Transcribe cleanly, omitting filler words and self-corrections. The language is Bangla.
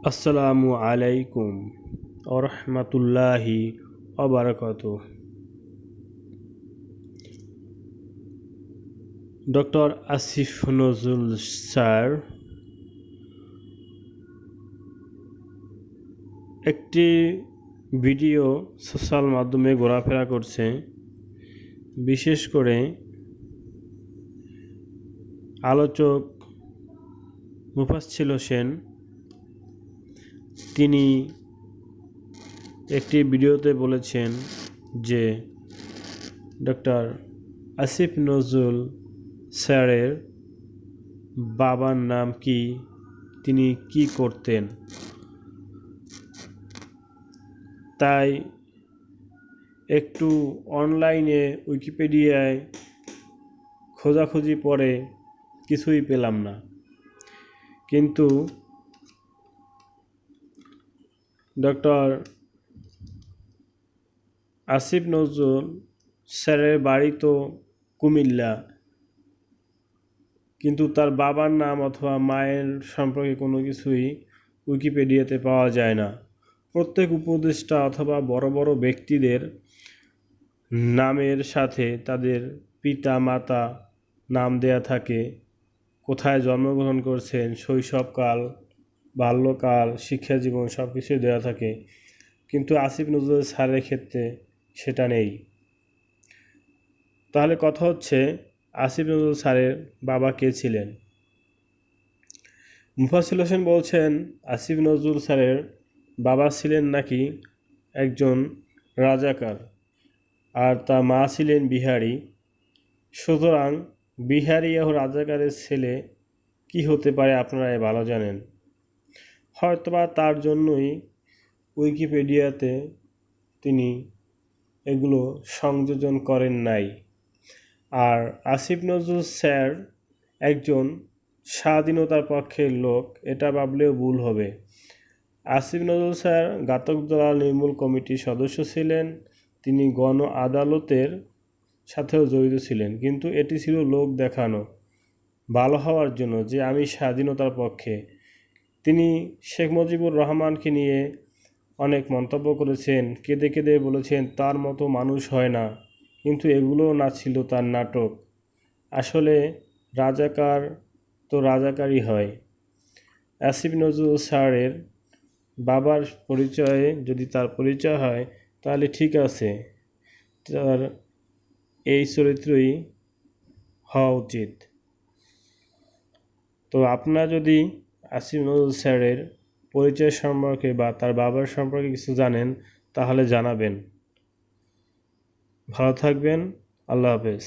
আসসালামু আলাইকুম ওরহমতুল্লাহি ওবারাকাতুহু। ডক্টর আসিফ নজরুল স্যার একটি ভিডিও সোশ্যাল মাধ্যমে ঘোরাফেরা করছে। বিশেষ করে আলোচক মুফাজ্জল হোসেন তিনি একটি ভিডিওতে বলেছেন যে ডক্টর আসিফ নজরুল স্যারের বাবার নাম কি, তিনি কি করতেন। তাই একটু অনলাইনে উইকিপিডিয়ায় খোঁজাখুঁজি পরে কিছুই পেলাম না, কিন্তু ডক্টর আসিফ নজরুল স্যারের বাড়ি তো কুমিল্লা, কিন্তু তার বাবার নাম অথবা মায়ের সম্পর্কে কোনো কিছুই উইকিপিডিয়াতে পাওয়া যায় না। প্রত্যেক উপদেষ্টা অথবা বড় বড় ব্যক্তিদের নামের সাথে তাদের পিতা মাতা নাম দেয়া থাকে, কোথায় জন্মগ্রহণ করছেন, শৈশবকাল, বাল্যকাল, শিক্ষাজীবন সব কিছুই দেওয়া থাকে, কিন্তু আসিফ নজরুল স্যারের ক্ষেত্রে সেটা নেই। তাহলে কথা হচ্ছে, আসিফ নজরুল স্যারের বাবা কে ছিলেন? মুফাজ্জল হোসেন বলছেন আসিফ নজরুল স্যারের বাবা ছিলেন নাকি একজন রাজাকার, আর তার মা ছিলেন বিহারি। সুতরাং বিহারি ও রাজাকারের ছেলে কি হতে পারে আপনারা ভালো জানেন। হয়তোবা তার জন্যই উইকিপিডিয়াতে তিনি এগুলো সংযোজন করেন নাই। আর আসিফ নজরুল স্যার একজন স্বাধীনতার পক্ষের লোক, এটা ভাবলেও ভুল হবে। আসিফ নজরুল স্যার ঘাতক দালাল নির্মূল কমিটির সদস্য ছিলেন, তিনি গণ আদালতের সাথেও জড়িত ছিলেন, কিন্তু এটি ছিল লোক দেখানো, ভালো হওয়ার জন্য যে আমি স্বাধীনতার পক্ষে। তিনি শেখ মুজিবুর রহমানকে নিয়ে অনেক মন্তব্য করেছেন, কেঁদে কেঁদে বলেছেন তার মতো মানুষ হয় না, কিন্তু এগুলো না ছিল তার নাটক। আসলে রাজাকার তো রাজাকারই হয়। আসিফ নজরুল স্যারের বাবার পরিচয়ে যদি তার পরিচয় হয় তাহলে ঠিক আছে, তার এই চরিত্রই হওয়া উচিত। তো আপনারা যদি আসিফ নজরুল স্যারের পরিচয় সম্পর্কে বা তার বাবার সম্পর্কে কিছু জানেন তাহলে জানাবেন। ভালো থাকবেন, আল্লাহ হাফেজ।